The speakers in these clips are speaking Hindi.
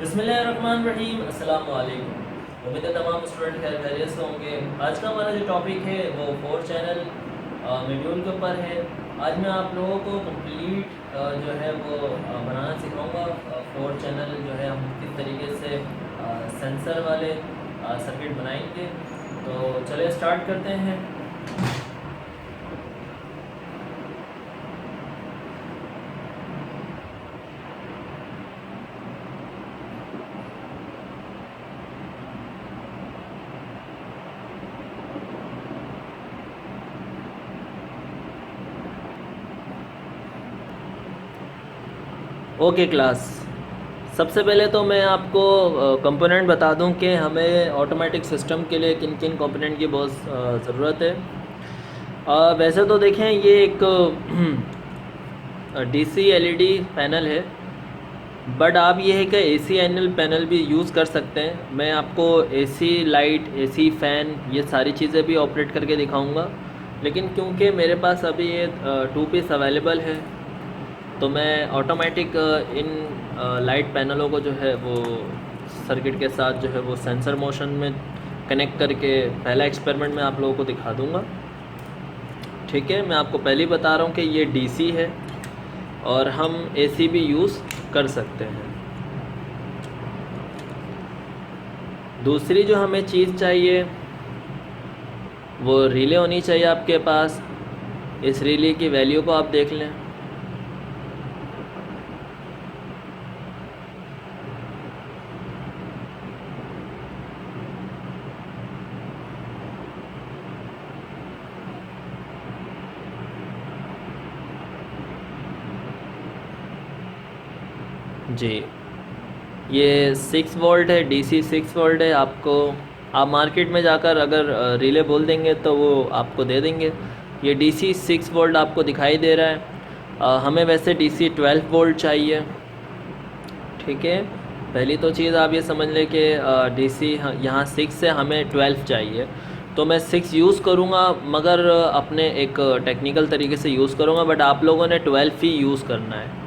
बिस्मिल्लाहिर्रहमानिर्रहीम, अस्सलाम वालेकुम। उम्मीद है तमाम स्टूडेंट खैरियत से होंगे। आज का हमारा जो टॉपिक है वो 4 चैनल मॉड्यूल के ऊपर है। आज मैं आप लोगों को कंप्लीट जो है वो बनाना सिखाऊंगा। 4 चैनल जो है हम किस तरीके से सेंसर वाले सर्किट बनाएंगे। तो चलिए स्टार्ट करते हैं। ओके क्लास, सबसे पहले तो मैं आपको कंपोनेंट बता दूं कि हमें ऑटोमेटिक सिस्टम के लिए किन किन कंपोनेंट की बहुत ज़रूरत है। वैसे तो देखें ये एक डीसी एलईडी पैनल है, बट आप ये है कि एसी एनएल पैनल भी यूज़ कर सकते हैं। मैं आपको एसी लाइट, एसी फ़ैन, ये सारी चीज़ें भी ऑपरेट करके दिखाऊंगा। लेकिन क्योंकि मेरे पास अभी ये 2 पीस अवेलेबल है, तो मैं ऑटोमेटिक इन लाइट पैनलों को जो है वो सर्किट के साथ जो है वो सेंसर मोशन में कनेक्ट करके पहला एक्सपेरिमेंट मैं आप लोगों को दिखा दूंगा। ठीक है, मैं आपको पहले ही बता रहा हूँ कि ये डीसी है और हम एसी भी यूज़ कर सकते हैं। दूसरी जो हमें चीज़ चाहिए वो रिले होनी चाहिए आपके पास। इस रिले की वैल्यू को आप देख लें। जी, ये 6 वोल्ट है, डीसी 6 वोल्ट है। आप मार्केट में जाकर अगर रिले बोल देंगे तो वो आपको दे देंगे। ये डीसी 6 वोल्ट आपको दिखाई दे रहा है। हमें वैसे डीसी 12 वोल्ट चाहिए। ठीक है, पहली तो चीज़ आप ये समझ लें कि डीसी यहाँ 6 से हमें 12 चाहिए, तो मैं 6 यूज़ करूँगा, मगर अपने एक टेक्निकल तरीके से यूज़ करूँगा। बट आप लोगों ने 12 ही यूज़ करना है।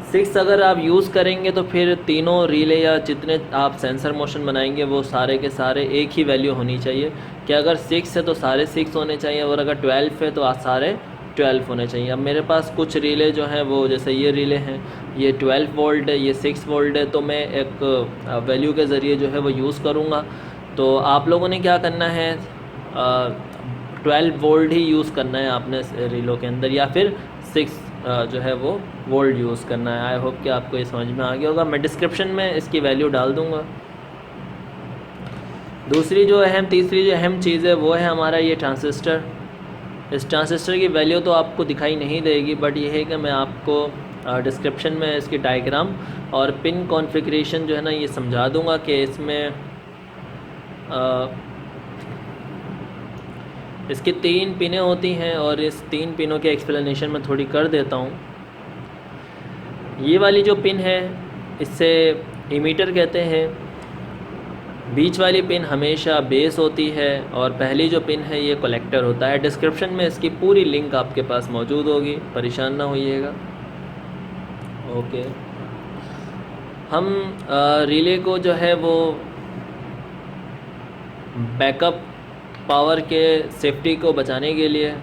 6 अगर आप यूज़ करेंगे तो फिर तीनों रिले या जितने आप सेंसर मोशन बनाएंगे वो सारे के सारे एक ही वैल्यू होनी चाहिए। कि अगर 6 है तो सारे 6 होने चाहिए, और अगर 12 है तो सारे 12 होने चाहिए। अब मेरे पास कुछ रिले जो हैं वो, जैसे ये रिले हैं, ये 12 वोल्ट है, ये 6 वोल्ट है, तो मैं एक वैल्यू के ज़रिए जो है वो यूज़ करूँगा। तो आप लोगों ने क्या करना है, 12 वोल्ट ही यूज़ करना है आपने रिलों के अंदर, या फिर 6 जो है वो वोल्ट यूज़ करना है। आई होप कि आपको ये समझ में आ गया होगा। मैं डिस्क्रिप्शन में इसकी वैल्यू डाल दूँगा। तीसरी जो अहम चीज़ है वो है हमारा ये ट्रांजिस्टर। इस ट्रांजिस्टर की वैल्यू तो आपको दिखाई नहीं देगी, बट ये है कि मैं आपको डिस्क्रिप्शन में इसकी डायग्राम और पिन कॉन्फ़िगरेशन जो है ना ये समझा दूँगा कि इसमें इसकी 3 पिनें होती हैं, और इस 3 पिनों के एक्सप्लेनेशन मैं थोड़ी कर देता हूँ। ये वाली जो पिन है इससे इमीटर कहते हैं। बीच वाली पिन हमेशा बेस होती है, और पहली जो पिन है ये कलेक्टर होता है। डिस्क्रिप्शन में इसकी पूरी लिंक आपके पास मौजूद होगी, परेशान ना होइएगा। ओके, हम रिले को जो है वो बैकअप पावर के सेफ्टी को बचाने के लिए,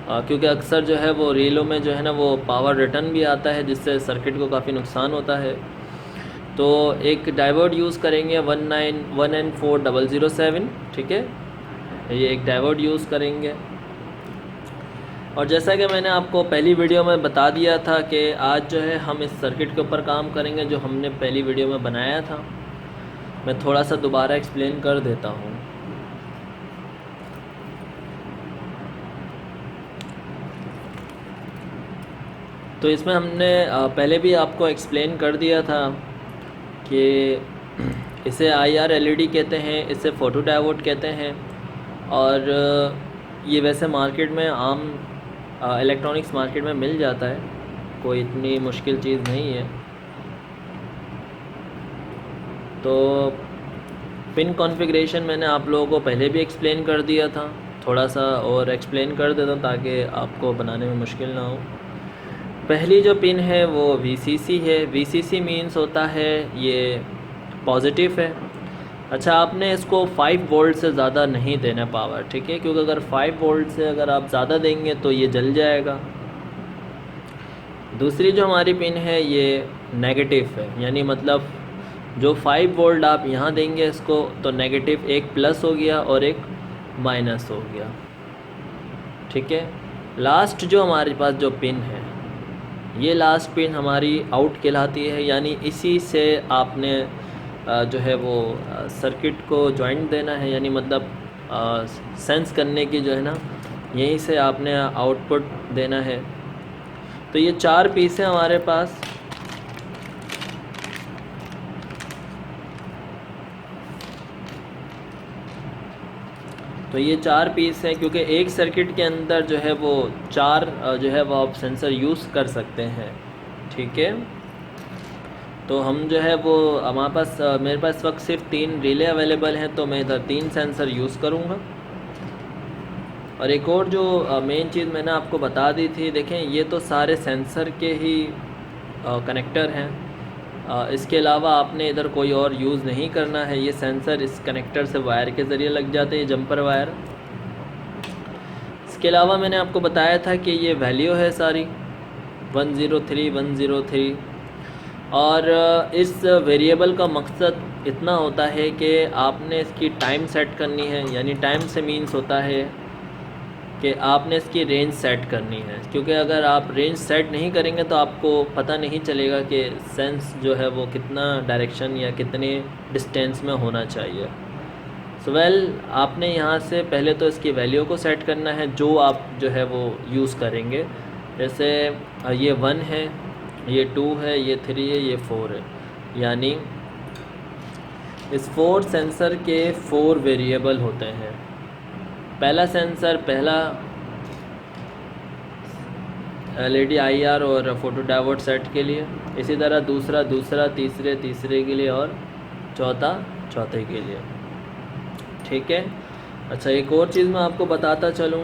क्योंकि अक्सर जो है वो रिलों में जो है ना वो पावर रिटर्न भी आता है, जिससे सर्किट को काफ़ी नुकसान होता है। तो एक डायोड यूज़ करेंगे 1N4007। ठीक है, ये एक डायोड यूज़ करेंगे। और जैसा कि मैंने आपको पहली वीडियो में बता दिया था कि आज जो है हम इस सर्किट के ऊपर काम करेंगे जो हमने पहली वीडियो में बनाया था। मैं थोड़ा सा दोबारा एक्सप्लेन कर देता हूँ। तो इसमें हमने पहले भी आपको एक्सप्लेन कर दिया था कि इसे IR LED कहते हैं, इसे फोटो डायोड कहते हैं, और ये वैसे मार्केट में आम इलेक्ट्रॉनिक्स मार्केट में मिल जाता है, कोई इतनी मुश्किल चीज़ नहीं है। तो पिन कॉन्फ़िगरेशन मैंने आप लोगों को पहले भी एक्सप्लेन कर दिया था, थोड़ा सा और एक्सप्लेन कर देता हूँ ताकि आपको बनाने में मुश्किल ना हो। पहली जो पिन है वो VCC है। VCC मीन्स होता है ये पॉजिटिव है। अच्छा, आपने इसको 5 वोल्ट से ज़्यादा नहीं देना पावर, ठीक है, क्योंकि अगर 5 वोल्ट से अगर आप ज़्यादा देंगे तो ये जल जाएगा। दूसरी जो हमारी पिन है ये नेगेटिव है, यानी मतलब जो 5 वोल्ट आप यहाँ देंगे इसको तो नेगेटिव एक प्लस हो गया और एक माइनस हो गया, ठीक है। लास्ट जो हमारे पास जो पिन है ये लास्ट पिन हमारी आउट कहलाती है, यानी इसी से आपने जो है वो सर्किट को जॉइंट देना है, यानी मतलब सेंस करने की जो है ना यहीं से आपने आउटपुट देना है। तो ये 4 पीस है हमारे पास। तो ये 4 पीस हैं, क्योंकि एक सर्किट के अंदर जो है वो 4 जो है वो आप सेंसर यूज़ कर सकते हैं, ठीक है। तो हम जो है वो हमारे पास मेरे पास इस वक्त सिर्फ 3 रिले अवेलेबल हैं, तो मैं इधर 3 सेंसर यूज़ करूँगा। और एक और जो मेन चीज़ मैंने आपको बता दी थी, देखें ये तो सारे सेंसर के ही कनेक्टर हैं। इसके अलावा आपने इधर कोई और यूज़ नहीं करना है। ये सेंसर इस कनेक्टर से वायर के ज़रिए लग जाते हैं, जंपर वायर। इसके अलावा मैंने आपको बताया था कि ये वैल्यू है सारी 103 103। और इस वेरिएबल का मकसद इतना होता है कि आपने इसकी टाइम सेट करनी है, यानी टाइम से मीन्स होता है कि आपने इसकी रेंज सेट करनी है, क्योंकि अगर आप रेंज सेट नहीं करेंगे तो आपको पता नहीं चलेगा कि सेंस जो है वो कितना डायरेक्शन या कितने डिस्टेंस में होना चाहिए। आपने यहाँ से पहले तो इसकी वैल्यू को सेट करना है जो आप जो है वो यूज़ करेंगे। जैसे ये 1 है, ये 2 है, ये 3 है, ये 4 है, यानी इस 4 सेंसर के 4 वेरिएबल होते हैं। पहला सेंसर पहला LED IR और फोटो डायोड सेट के लिए, इसी तरह दूसरा तीसरे के लिए और चौथे के लिए, ठीक है। अच्छा, एक और चीज़ मैं आपको बताता चलूँ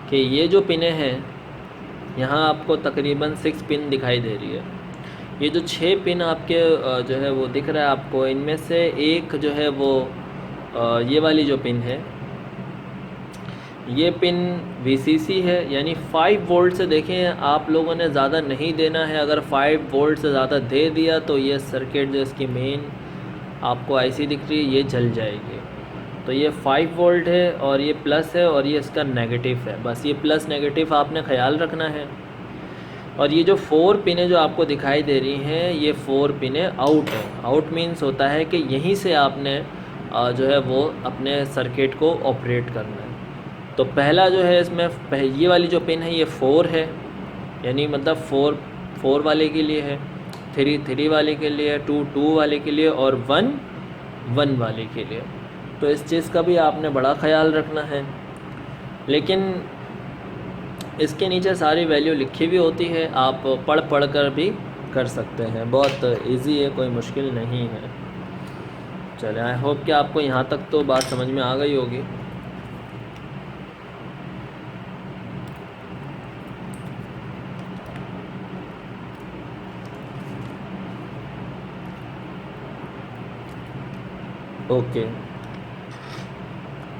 कि ये जो पिनें हैं यहाँ आपको तकरीबन 6 पिन दिखाई दे रही है। ये जो 6 पिन आपके जो है वो दिख रहा है आपको, इनमें से एक जो है वो ये वाली जो पिन है ये पिन VCC है, यानी 5 वोल्ट से देखें आप लोगों ने ज़्यादा नहीं देना है। अगर 5 वोल्ट से ज़्यादा दे दिया तो ये सर्किट जो इसकी मेन आपको IC दिख रही है ये जल जाएगी। तो ये 5 वोल्ट है और ये प्लस है और ये इसका नेगेटिव है, बस ये प्लस नेगेटिव आपने ख्याल रखना है। और ये जो 4 पिनें जो आपको दिखाई दे रही हैं ये 4 पिनें आउट है। आउट मीन्स होता है कि यहीं से आपने जो है वो अपने सर्किट को ऑपरेट करना है। तो पहला जो है इसमें ये वाली जो पिन है ये 4 है, यानी मतलब 4 वाले के लिए है, 3 वाले के लिए, 2 वाले के लिए और 1 वाले के लिए। तो इस चीज़ का भी आपने बड़ा ख्याल रखना है। लेकिन इसके नीचे सारी वैल्यू लिखी हुई होती है, आप पढ़ कर भी कर सकते हैं, बहुत इजी है, कोई मुश्किल नहीं है। चले, आई होप कि आपको यहाँ तक तो बात समझ में आ गई होगी। ओके,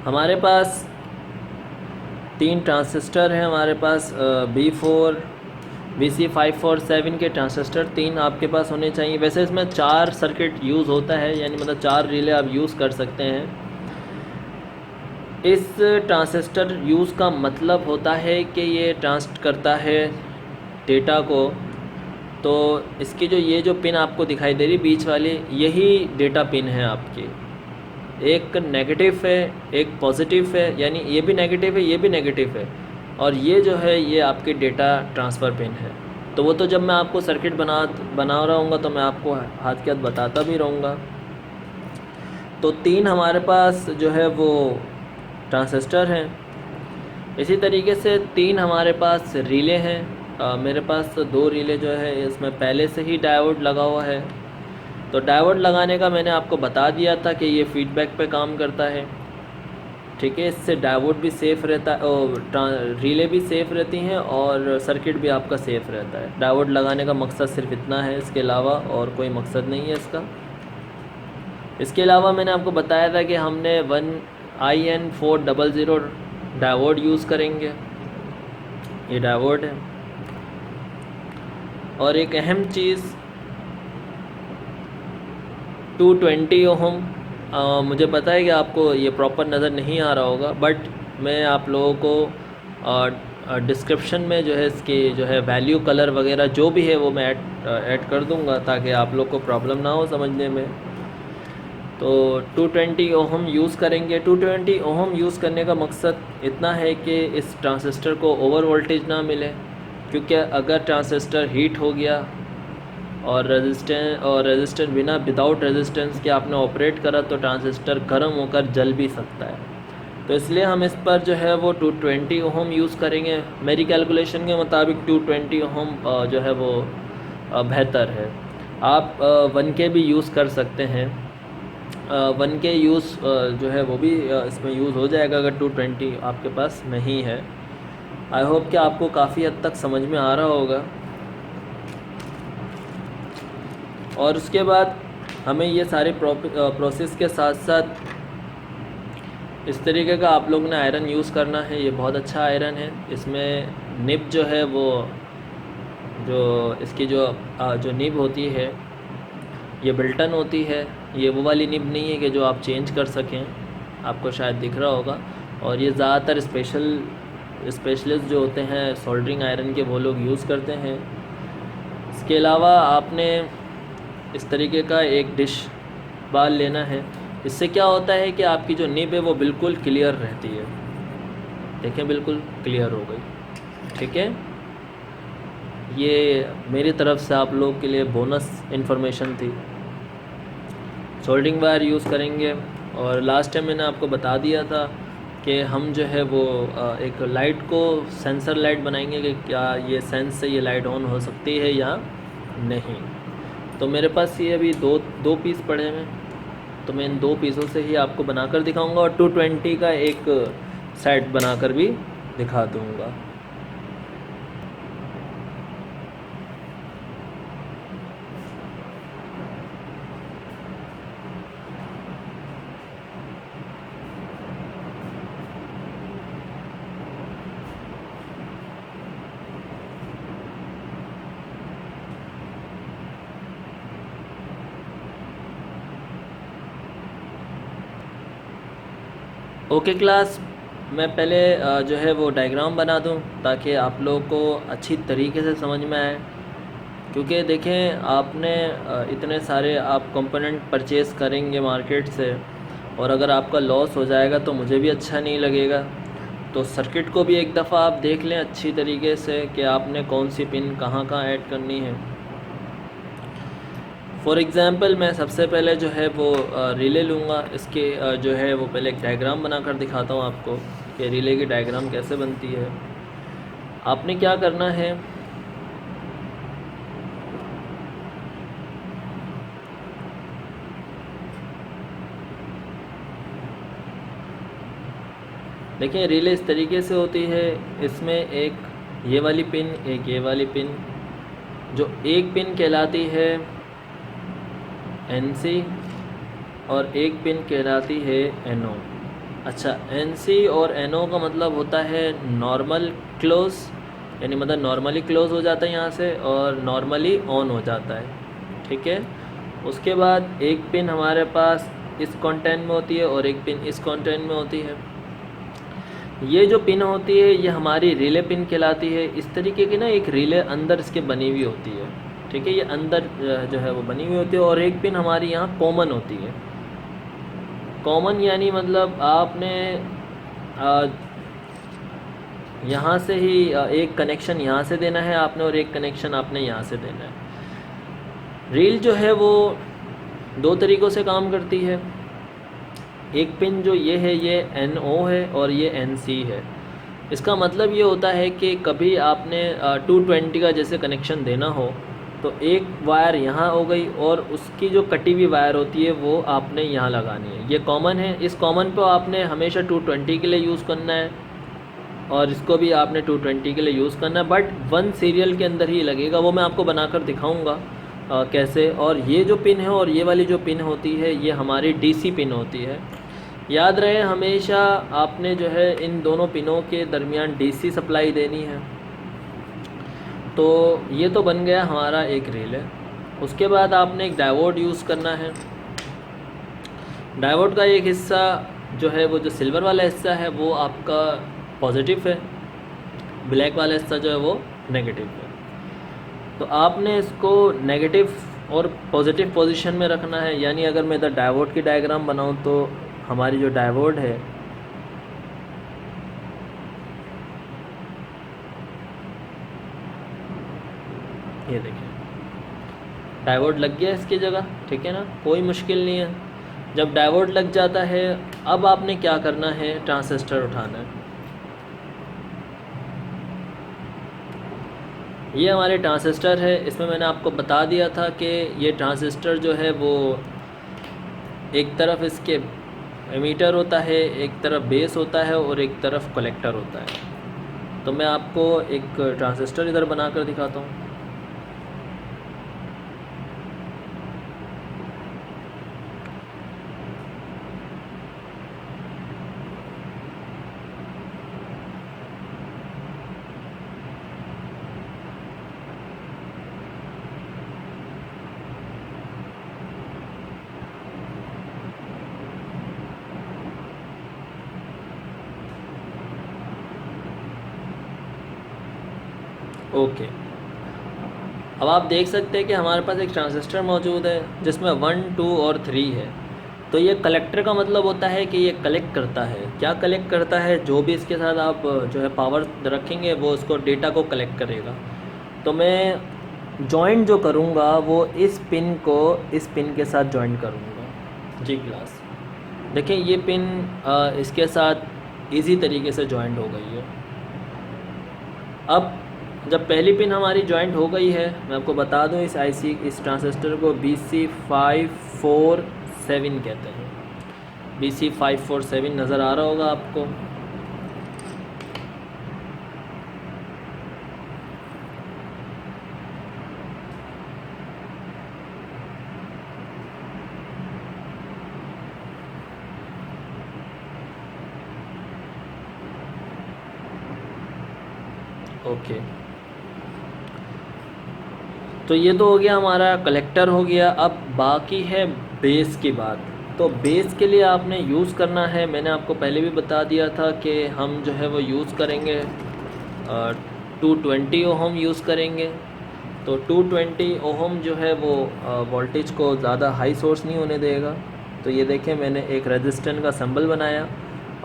हमारे पास 3 ट्रांजिस्टर हैं हमारे पास, B4 VC547 के ट्रांजिस्टर 3 आपके पास होने चाहिए। वैसे इसमें 4 सर्किट यूज़ होता है, यानी मतलब 4 रिले आप यूज़ कर सकते हैं। इस ट्रांजिस्टर यूज़ का मतलब होता है कि ये ट्रांसमिट करता है डेटा को। तो इसकी ये जो पिन आपको दिखाई दे रही बीच वाली, यही डेटा पिन है आपकी। एक नेगेटिव है एक पॉजिटिव है, यानी ये भी नेगेटिव है ये भी नेगेटिव है, और ये जो है ये आपकी डेटा ट्रांसफ़र पिन है। तो वो तो जब मैं आपको सर्किट बना रहा हूँगा तो मैं आपको हाथ के हाथ बताता भी रहूँगा। तो 3 हमारे पास जो है वो ट्रांजिस्टर हैं। इसी तरीके से 3 हमारे पास रिले हैं। मेरे पास 2 रिले जो है इसमें पहले से ही डायोड लगा हुआ है। तो डायोड लगाने का मैंने आपको बता दिया था कि ये फीडबैक पे काम करता है। ठीक है। इससे डायोड भी सेफ़ रहता है और रिले भी सेफ़ रहती हैं और सर्किट भी आपका सेफ़ रहता है। डायोड लगाने का मकसद सिर्फ इतना है, इसके अलावा और कोई मकसद नहीं है इसका। इसके अलावा मैंने आपको बताया था कि हमने 1IN400 डायोड यूज़ करेंगे, ये डायोड है। और एक अहम चीज़ 220 ओहम, मुझे पता है कि आपको ये प्रॉपर नज़र नहीं आ रहा होगा, बट मैं आप लोगों को डिस्क्रिप्शन में जो है इसकी जो है वैल्यू, कलर वगैरह जो भी है वो मैं ऐड कर दूंगा ताकि आप लोग को प्रॉब्लम ना हो समझने में। तो 220 ओहम यूज़ करेंगे। 220 ओहम यूज़ करने का मकसद इतना है कि इस ट्रांजिस्टर को ओवर वोल्टेज ना मिले, क्योंकि अगर ट्रांजिस्टर हीट हो गया और रेजिस्टेंस बिना विदाउट रेजिस्टेंस के आपने ऑपरेट करा तो ट्रांजिस्टर गर्म होकर जल भी सकता है। तो इसलिए हम इस पर जो है वो 220 ओहम यूज़ करेंगे। मेरी कैलकुलेशन के मुताबिक 220 ओहम जो है वो बेहतर है। आप 1K भी यूज़ कर सकते हैं। 1K यूज़ जो है वो भी इसमें यूज़ हो जाएगा अगर 220 आपके पास नहीं है। आई होप कि आपको काफ़ी हद तक समझ में आ रहा होगा। और उसके बाद हमें ये सारे प्रोसेस के साथ साथ इस तरीके का आप लोग ने आयरन यूज़ करना है। ये बहुत अच्छा आयरन है। इसमें निब जो है वो जो इसकी जो निब होती है ये बिल्टन होती है। ये वो वाली निब नहीं है कि जो आप चेंज कर सकें, आपको शायद दिख रहा होगा। और ये ज़्यादातर स्पेशलिस्ट जो होते हैं सोल्डरिंग आयरन के, वो लोग यूज़ करते हैं। इसके अलावा आपने इस तरीके का एक डिश बाल लेना है। इससे क्या होता है कि आपकी जो निब है वो बिल्कुल क्लियर रहती है। देखें, बिल्कुल क्लियर हो गई। ठीक है, ये मेरी तरफ से आप लोग के लिए बोनस इन्फॉर्मेशन थी। सोल्डरिंग वायर यूज़ करेंगे। और लास्ट टाइम मैंने आपको बता दिया था कि हम जो है वो एक लाइट को सेंसर लाइट बनाएंगे कि क्या ये सेंस से ये लाइट ऑन हो सकती है या नहीं। तो मेरे पास ये अभी दो पीस पड़े हैं, तो मैं इन 2 पीसों से ही आपको बनाकर दिखाऊंगा और 220 का एक सेट बनाकर भी दिखा दूंगा। ओके क्लास, मैं पहले जो है वो डायग्राम बना दूं ताकि आप लोगों को अच्छी तरीके से समझ में आए। क्योंकि देखें, आपने इतने सारे आप कंपोनेंट परचेज़ करेंगे मार्केट से और अगर आपका लॉस हो जाएगा तो मुझे भी अच्छा नहीं लगेगा। तो सर्किट को भी एक दफ़ा आप देख लें अच्छी तरीके से कि आपने कौन सी पिन कहाँ कहाँ ऐड करनी है। फॉर एग्ज़ाम्पल मैं सबसे पहले जो है वो रिले लूँगा। इसके जो है वो पहले एक डायग्राम बनाकर दिखाता हूँ आपको कि रिले की डायग्राम कैसे बनती है। आपने क्या करना है, देखिए रिले इस तरीके से होती है। इसमें एक ये वाली पिन, एक ये वाली पिन, जो एक पिन कहलाती है NC और एक पिन कहलाती है NO। अच्छा, NC और NO का मतलब होता है नॉर्मल क्लोज, यानी मतलब नॉर्मली क्लोज हो जाता है यहाँ से और नॉर्मली ऑन हो जाता है। ठीक है, उसके बाद एक पिन हमारे पास इस कंटेंट में होती है और एक पिन इस कंटेंट में होती है। ये जो पिन होती है ये हमारी रिले पिन कहलाती है। इस तरीके की ना एक रिले अंदर इसके बनी हुई होती है। ठीक है, ये अंदर जो है वो बनी हुई होती है। और एक पिन हमारी यहाँ कॉमन होती है। कॉमन यानी मतलब आपने यहाँ से ही एक कनेक्शन यहाँ से देना है आपने और एक कनेक्शन आपने यहाँ से देना है। रील जो है वो 2 तरीक़ों से काम करती है। एक पिन जो ये है ये NO है और ये NC है। इसका मतलब ये होता है कि कभी आपने 220 का जैसे कनेक्शन देना हो तो एक वायर यहाँ हो गई और उसकी जो कटी हुई वायर होती है वो आपने यहाँ लगानी है। ये कॉमन है, इस कॉमन पे आपने हमेशा 220 के लिए यूज़ करना है और इसको भी आपने 220 के लिए यूज़ करना है, बट 1 सीरियल के अंदर ही लगेगा। वो मैं आपको बनाकर दिखाऊंगा कैसे। और ये जो पिन है और ये वाली जो पिन होती है ये हमारी डीसी पिन होती है। याद रहे हमेशा आपने जो है इन दोनों पिनों के दरमियान डीसी सप्लाई देनी है। तो ये तो बन गया हमारा एक रिले। उसके बाद आपने एक डायोड यूज़ करना है। डायोड का एक हिस्सा जो है वो जो सिल्वर वाला हिस्सा है वो आपका पॉजिटिव है, ब्लैक वाला हिस्सा जो है वो नेगेटिव है। तो आपने इसको नेगेटिव और पॉजिटिव पोजीशन में रखना है। यानी अगर मैं इधर डायोड की डायग्राम बनाऊं तो हमारी जो डायोड है ये देखिए डायोड लग गया इसकी जगह, ठीक है ना, कोई मुश्किल नहीं है। जब डायोड लग जाता है अब आपने क्या करना है, ट्रांजिस्टर उठाना है। ये हमारे ट्रांजिस्टर है। इसमें मैंने आपको बता दिया था कि ये ट्रांजिस्टर जो है वो एक तरफ इसके एमीटर होता है, एक तरफ बेस होता है और एक तरफ कलेक्टर होता है। तो मैं आपको एक ट्रांजिस्टर इधर बनाकर दिखाता हूँ। ओके, अब आप देख सकते हैं कि हमारे पास एक ट्रांजिस्टर मौजूद है जिसमें 1, 2 और 3 है। तो ये कलेक्टर का मतलब होता है कि ये कलेक्ट करता है। क्या कलेक्ट करता है, जो भी इसके साथ आप जो है पावर रखेंगे वो उसको डेटा को कलेक्ट करेगा। तो मैं जॉइंट जो करूँगा वो इस पिन को इस पिन के साथ जॉइंट करूँगा। जी क्लास देखिए ये पिन इसके साथ इजी तरीके से जॉइंट हो गई है। अब जब पहली पिन हमारी जॉइंट हो गई है, मैं आपको बता दूं इस ट्रांजिस्टर को BC547 कहते हैं। BC547 नज़र आ रहा होगा आपको। ओके, तो ये तो हो गया हमारा कलेक्टर हो गया। अब बाकी है बेस की बात। तो बेस के लिए आपने यूज़ करना है, मैंने आपको पहले भी बता दिया था कि हम जो है वो यूज़ करेंगे 220 ओहम यूज़ करेंगे। तो 220 ओहम जो है वो वोल्टेज को ज़्यादा हाई सोर्स नहीं होने देगा। तो ये देखें मैंने एक रेजिस्टेंस का सिंबल बनाया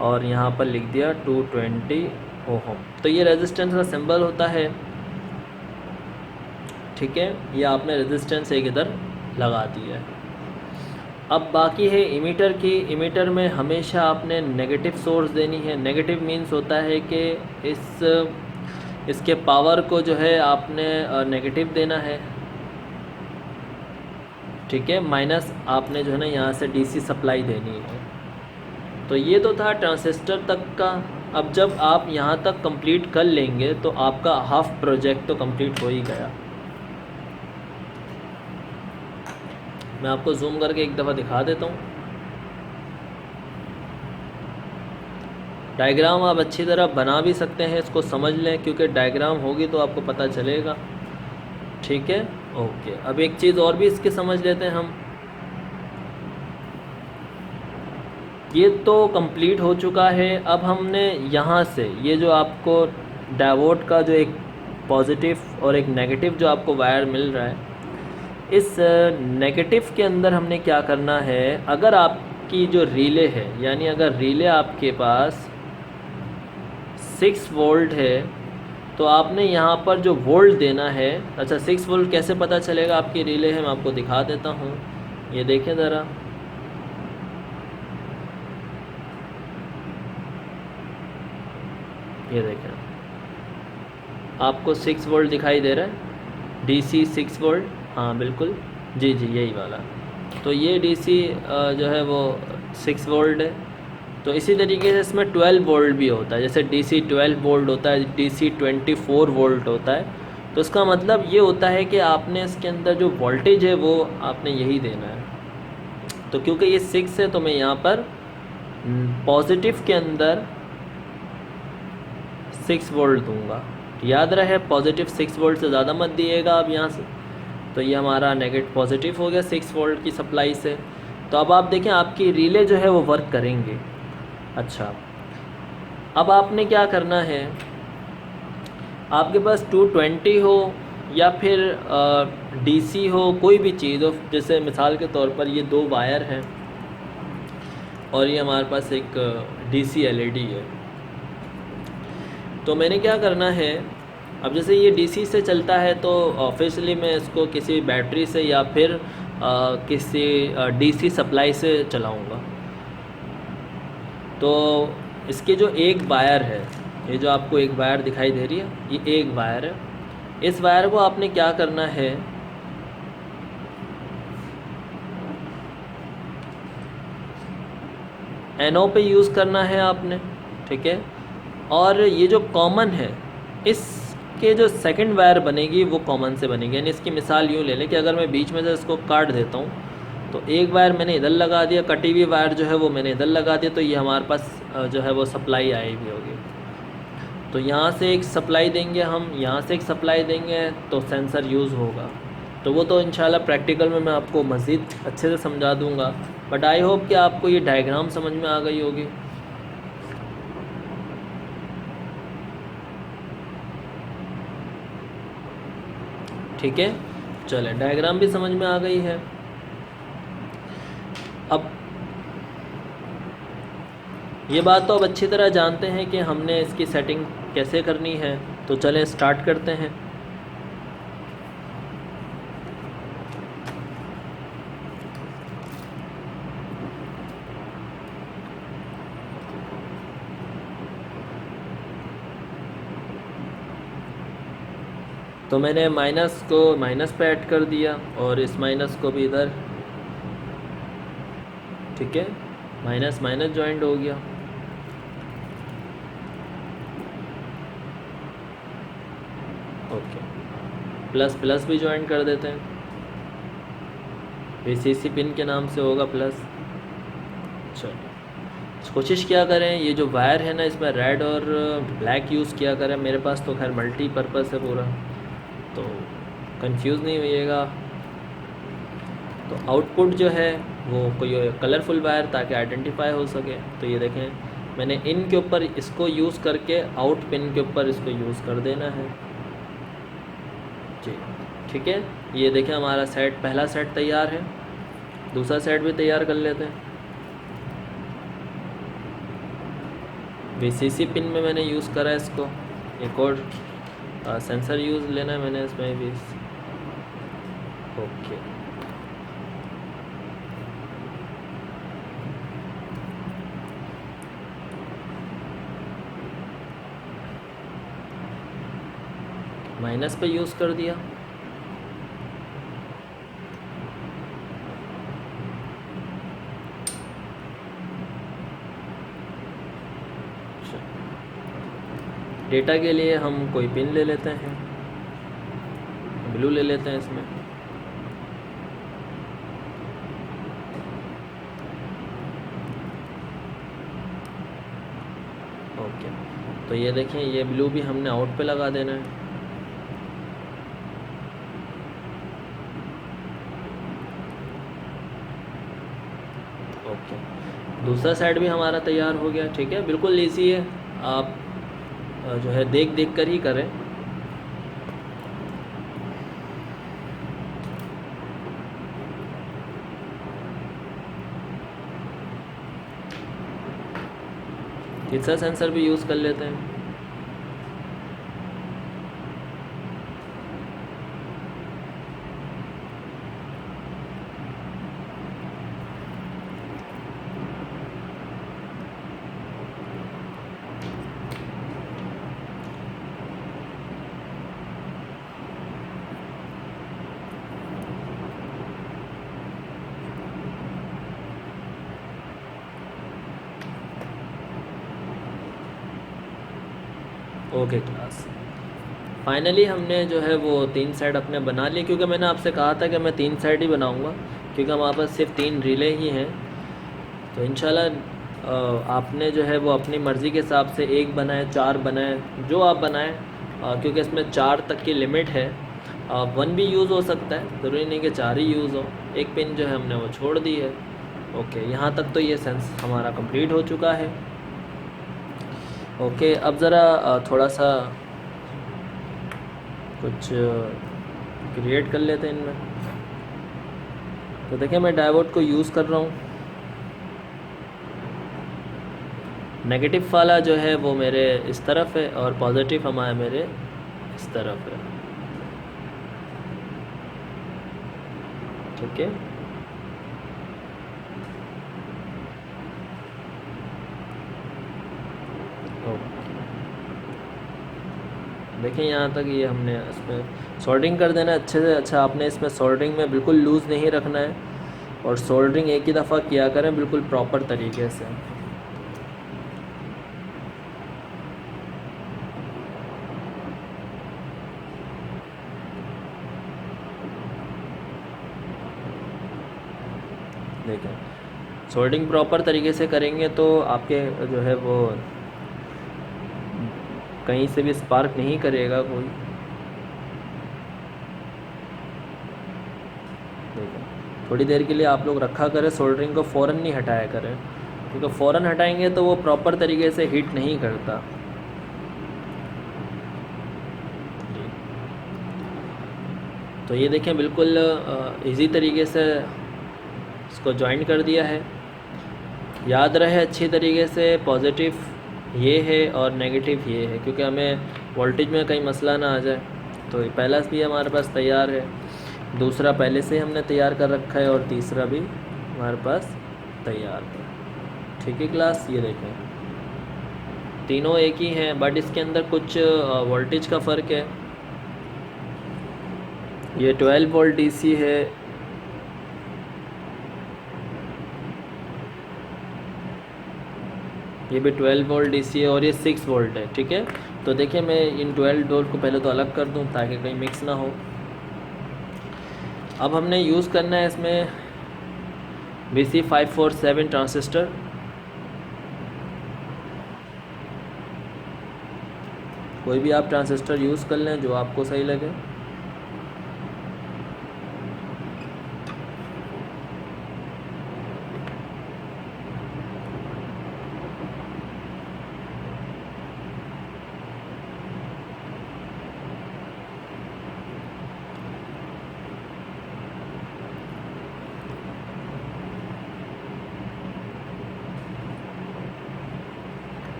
और यहाँ पर लिख दिया 220 ओहम। तो ये रेजिस्टेंस का सिंबल होता है, ठीक है। ये आपने रेजिस्टेंस एक इधर लगा दिया है। अब बाकी है इमीटर की। इमीटर में हमेशा आपने नेगेटिव सोर्स देनी है। नेगेटिव मींस होता है कि इसके पावर को जो है आपने नेगेटिव देना है, ठीक है, माइनस आपने जो है ना यहाँ से डीसी सप्लाई देनी है। तो ये तो था ट्रांजिस्टर तक का। अब जब आप यहाँ तक कंप्लीट कर लेंगे तो आपका हाफ प्रोजेक्ट तो कंप्लीट हो ही गया। मैं आपको जूम करके एक दफ़ा दिखा देता हूँ। डायग्राम आप अच्छी तरह बना भी सकते हैं, इसको समझ लें, क्योंकि डायग्राम होगी तो आपको पता चलेगा, ठीक है। ओके, अब एक चीज़ और भी इसके समझ लेते हैं हम। ये तो कंप्लीट हो चुका है। अब हमने यहाँ से ये जो आपको डायोड का जो एक पॉजिटिव और एक नेगेटिव जो आपको वायर मिल रहा है, इस नेगेटिव के अंदर हमने क्या करना है, अगर आपकी जो रिले है, यानी अगर रिले आपके पास 6 वोल्ट है तो आपने यहाँ पर जो वोल्ट देना है। अच्छा, 6 वोल्ट कैसे पता चलेगा आपकी रिले है, मैं आपको दिखा देता हूँ। ये देखें ज़रा, ये देखें आपको 6 वोल्ट दिखाई दे रहा है। DC 6 वोल्ट, हाँ बिल्कुल, जी जी यही वाला। तो ये DC जो है वो 6 वोल्ट है। तो इसी तरीके से इसमें 12 वोल्ट भी होता है, जैसे DC 12 वोल्ट होता है, DC 24 वोल्ट होता है। तो इसका मतलब ये होता है कि आपने इसके अंदर जो वोल्टेज है वो आपने यही देना है। तो क्योंकि ये 6 है तो मैं यहाँ पर पॉजिटिव के अंदर 6 वोल्ट दूंगा। याद रहे पॉजिटिव 6 वोल्ट से ज़्यादा मत दिएगा आप यहाँ से। तो ये हमारा नेगेटिव पॉजिटिव हो गया 6 वोल्ट की सप्लाई से। तो अब आप देखें आपकी रिले जो है वो वर्क करेंगे। अच्छा, अब आपने क्या करना है, आपके पास 220 हो या फिर DC हो, कोई भी चीज़ हो, जैसे मिसाल के तौर पर ये 2 वायर हैं और ये हमारे पास एक DC LED है। तो मैंने क्या करना है, अब जैसे ये DC से चलता है तो ऑब्वियसली मैं इसको किसी बैटरी से या फिर किसी DC सप्लाई से चलाऊँगा। तो इसके जो एक वायर है, ये जो आपको एक वायर दिखाई दे रही है, ये एक वायर है। इस वायर को आपने क्या करना है, NO पे यूज़ करना है आपने, ठीक है। और ये जो कॉमन है, इसके जो सेकंड वायर बनेगी वो कॉमन से बनेगी। यानी इसकी मिसाल यूँ ले लें कि अगर मैं बीच में से इसको काट देता हूँ तो एक वायर मैंने इधर लगा दिया, कटी हुई वायर जो है वो मैंने इधर लगा दिया, तो ये हमारे पास जो है वो सप्लाई आई हुई होगी। तो यहाँ से एक सप्लाई देंगे हम, यहाँ से एक सप्लाई देंगे तो सेंसर यूज़ होगा। तो वो तो इंशाल्लाह प्रैक्टिकल में मैं आपको मज़ीद अच्छे से समझा दूँगा। बट आई होप कि आपको ये डायग्राम समझ में आ गई होगी। ठीक है, चलें, डायग्राम भी समझ में आ गई है। अब ये बात तो अब अच्छी तरह जानते हैं कि हमने इसकी सेटिंग कैसे करनी है। तो चलें स्टार्ट करते हैं। तो मैंने माइनस को माइनस पे ऐड कर दिया और इस माइनस को भी इधर, ठीक है, माइनस माइनस जॉइंट हो गया। ओके, प्लस प्लस भी ज्वाइन कर देते हैं, VCC पिन के नाम से होगा प्लस। चलिए कोशिश क्या करें, ये जो वायर है ना इसमें रेड और ब्लैक यूज़ किया करें। मेरे पास तो खैर मल्टीपर्पज़ है पूरा, तो कंफ्यूज नहीं होइएगा। तो आउटपुट जो है वो कोई कलरफुल वायर ताकि आइडेंटिफाई हो सके। तो ये देखें मैंने इन के ऊपर इसको यूज़ करके आउट पिन के ऊपर इसको यूज़ कर देना है जी, ठीक है। ये देखें हमारा सेट, पहला सेट तैयार है, दूसरा सेट भी तैयार कर लेते हैं। VCC पिन में मैंने यूज़ करा है इसको, एक और सेंसर यूज़ लेना है मैंने इसमें भी। ओके, माइनस पे यूज़ कर दिया। डेटा के लिए हम कोई पिन ले लेते हैं, ब्लू ले लेते हैं इसमें। ओके, तो ये देखें ये ब्लू भी हमने आउट पे लगा देना है। ओके, दूसरा साइड भी हमारा तैयार हो गया, ठीक है। बिल्कुल इजी है, आप जो है देख देख कर ही करें। तीसरा सेंसर भी यूज़ कर लेते हैं। ओके क्लास, फाइनली हमने जो है वो 3 सेट अपने बना लिए, क्योंकि मैंने आपसे कहा था कि मैं 3 सेट ही बनाऊंगा, क्योंकि हमारे पास सिर्फ 3 रिले ही हैं। तो इंशाल्लाह आपने जो है वो अपनी मर्ज़ी के हिसाब से 1 बनाए, 4 बनाए, जो आप बनाएं, क्योंकि इसमें 4 तक की लिमिट है। 1 भी यूज़ हो सकता है, ज़रूरी नहीं कि 4 ही यूज़ हो। एक पिन जो है हमने वो छोड़ दी है। ओके, यहाँ तक तो ये सेंस हमारा कंप्लीट हो चुका है। ओके, अब ज़रा थोड़ा सा कुछ क्रिएट कर लेते हैं इनमें। तो देखिए मैं डायोड को यूज़ कर रहा हूँ। नेगेटिव वाला जो है वो मेरे इस तरफ है और पॉजिटिव हमारे मेरे इस तरफ है। ठीक है, देखिए यहाँ तक ये हमने इसमें सोल्डरिंग कर देना अच्छे से। अच्छा, आपने इसमें सोल्डरिंग में बिल्कुल लूज़ नहीं रखना है, और सोल्डरिंग एक ही दफ़ा किया करें बिल्कुल प्रॉपर तरीके से। देखें, सोल्डरिंग प्रॉपर तरीके से करेंगे तो आपके जो है वो कहीं से भी स्पार्क नहीं करेगा कोई। देखें, थोड़ी देर के लिए आप लोग रखा करें, सोल्डरिंग को फ़ौरन नहीं हटाया करें, क्योंकि फ़ौरन हटाएंगे तो वो प्रॉपर तरीके से हीट नहीं करता। जी, तो ये देखें बिल्कुल इजी तरीके से इसको ज्वाइन कर दिया है। याद रहे अच्छी तरीके से, पॉजिटिव ये है और नेगेटिव ये है, क्योंकि हमें वोल्टेज में कहीं मसला ना आ जाए। तो पहला भी हमारे पास तैयार है, दूसरा पहले से हमने तैयार कर रखा है, और तीसरा भी हमारे पास तैयार है। ठीक है क्लास, ये देखें तीनों एक ही हैं, बट इसके अंदर कुछ वोल्टेज का फ़र्क है। ये 12 वोल्ट डीसी है, ये भी 12 वोल्ट डीसी है, और ये 6 वोल्ट है। ठीक है, तो देखिए मैं इन 12 वोल्ट को पहले तो अलग कर दूं ताकि कहीं मिक्स ना हो। अब हमने यूज़ करना है इसमें BC547 ट्रांजिस्टर। कोई भी आप ट्रांजिस्टर यूज़ कर लें जो आपको सही लगे।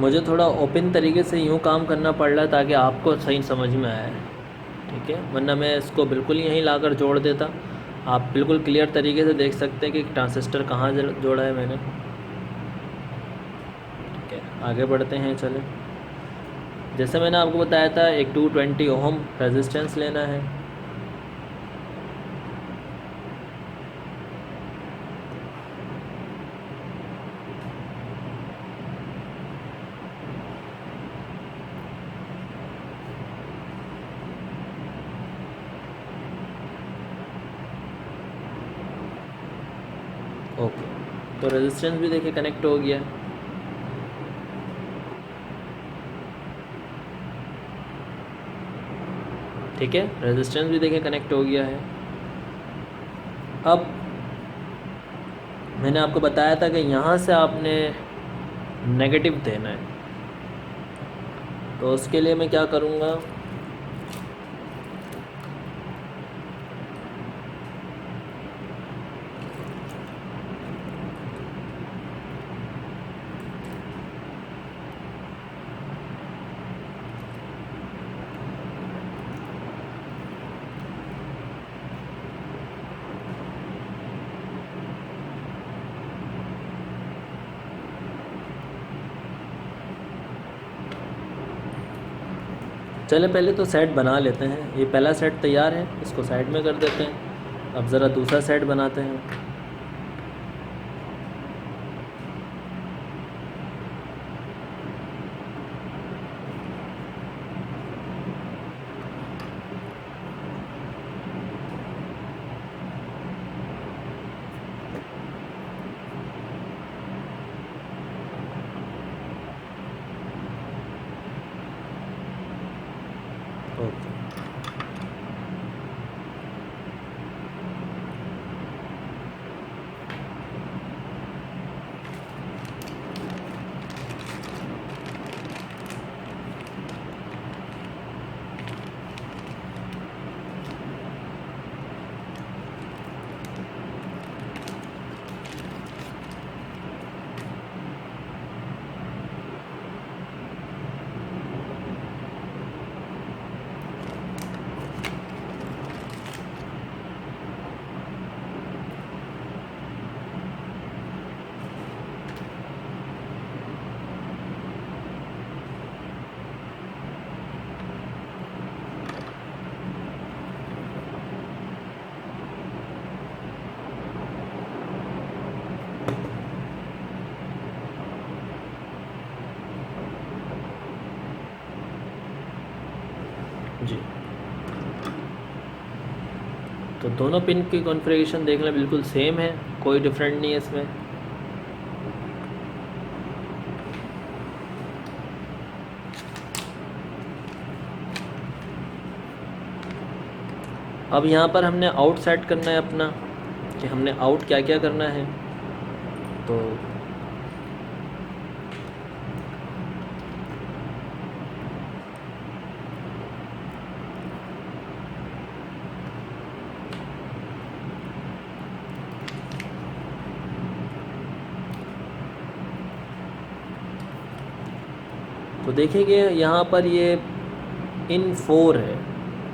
मुझे थोड़ा ओपन तरीके से यूँ काम करना पड़ रहा है ताकि आपको सही समझ में आए। ठीक है, वरना मैं इसको बिल्कुल यहीं लाकर जोड़ देता। आप बिल्कुल क्लियर तरीके से देख सकते हैं कि ट्रांजिस्टर कहाँ जोड़ा है मैंने। ठीक है, आगे बढ़ते हैं। चले, जैसे मैंने आपको बताया था एक 220 ओम रेजिस्टेंस लेना है। ओके, तो रेजिस्टेंस भी देखिए कनेक्ट हो गया। ठीक है, रेजिस्टेंस भी देखिए कनेक्ट हो गया है। अब मैंने आपको बताया था कि यहाँ से आपने नेगेटिव देना है, तो उसके लिए मैं क्या करूँगा, चले पहले तो सेट बना लेते हैं। ये पहला सेट तैयार है, इसको साइड में कर देते हैं। अब ज़रा दूसरा सेट बनाते हैं। ओके, जी। तो दोनों पिन की कॉन्फ़िगरेशन देख लें, बिल्कुल सेम है, कोई डिफरेंट नहीं है इसमें। अब यहाँ पर हमने आउट सेट करना है अपना, कि हमने आउट क्या क्या करना है। तो देखेंगे यहाँ पर ये इन 4 है,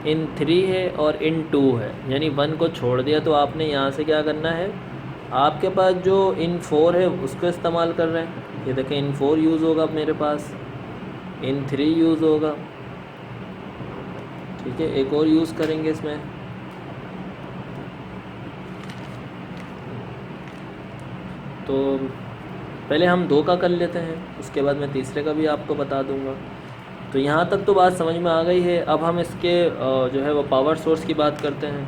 इन 3 है और इन 2 है, यानी 1 को छोड़ दिया। तो आपने यहाँ से क्या करना है, आपके पास जो इन 4 है उसको इस्तेमाल कर रहे हैं। ये देखें, इन 4 यूज़ होगा मेरे पास, इन 3 यूज़ होगा, ठीक है। एक और यूज़ करेंगे इसमें, तो पहले हम 2 का कर लेते हैं, उसके बाद मैं तीसरे का भी आपको बता दूंगा। तो यहाँ तक तो बात समझ में आ गई है। अब हम इसके जो है वो पावर सोर्स की बात करते हैं।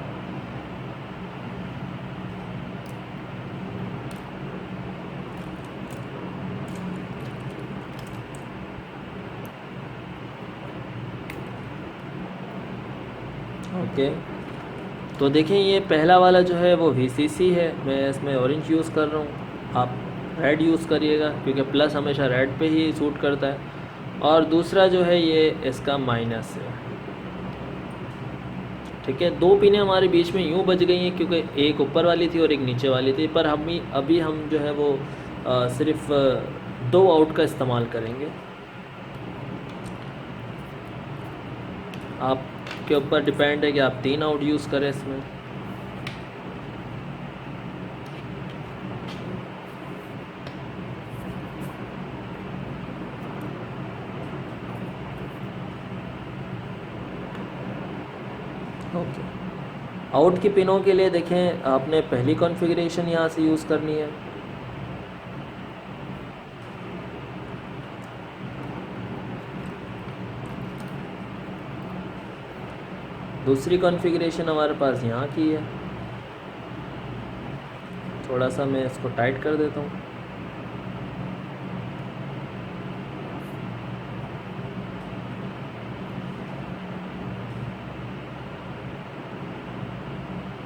ओके, तो देखें ये पहला वाला जो है वो VCC है, मैं इसमें ऑरेंज यूज़ कर रहा हूँ, आप रेड यूज़ करिएगा क्योंकि प्लस हमेशा रेड पे ही सूट करता है। और दूसरा जो है ये इसका माइनस है, ठीक है। 2 पिनें हमारे बीच में यूँ बच गई हैं क्योंकि एक ऊपर वाली थी और एक नीचे वाली थी, पर अभी हम जो है वो सिर्फ 2 आउट का इस्तेमाल करेंगे। आपके ऊपर डिपेंड है कि आप 3 आउट यूज़ करें इसमें। ओके, आउट की पिनों के लिए देखें, आपने पहली कॉन्फ़िगरेशन यहाँ से यूज़ करनी है। दूसरी कॉन्फ़िगरेशन हमारे पास यहाँ की है। थोड़ा सा मैं इसको टाइट कर देता हूँ।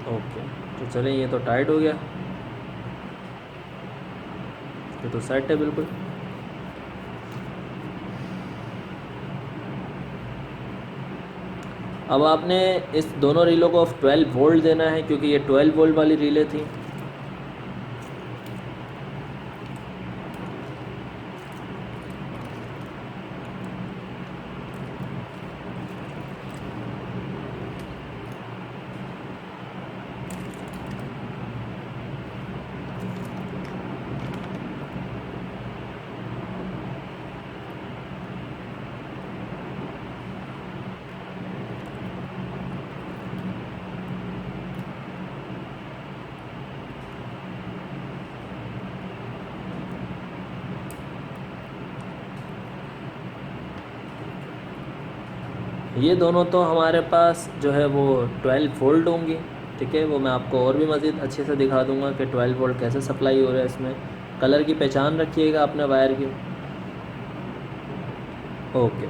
ओके, तो चलें, ये तो टाइट हो गया, ये तो सेट है बिल्कुल। अब आपने इस दोनों रीलों को 12 वोल्ट देना है क्योंकि ये 12 वोल्ट वाली रीलें थी। ये दोनों तो हमारे पास जो है वो 12 वोल्ट होंगी, ठीक है। वो मैं आपको और भी मज़ीद अच्छे से दिखा दूंगा कि 12 वोल्ट कैसे सप्लाई हो रहा है इसमें। कलर की पहचान रखिएगा अपने वायर की। ओके,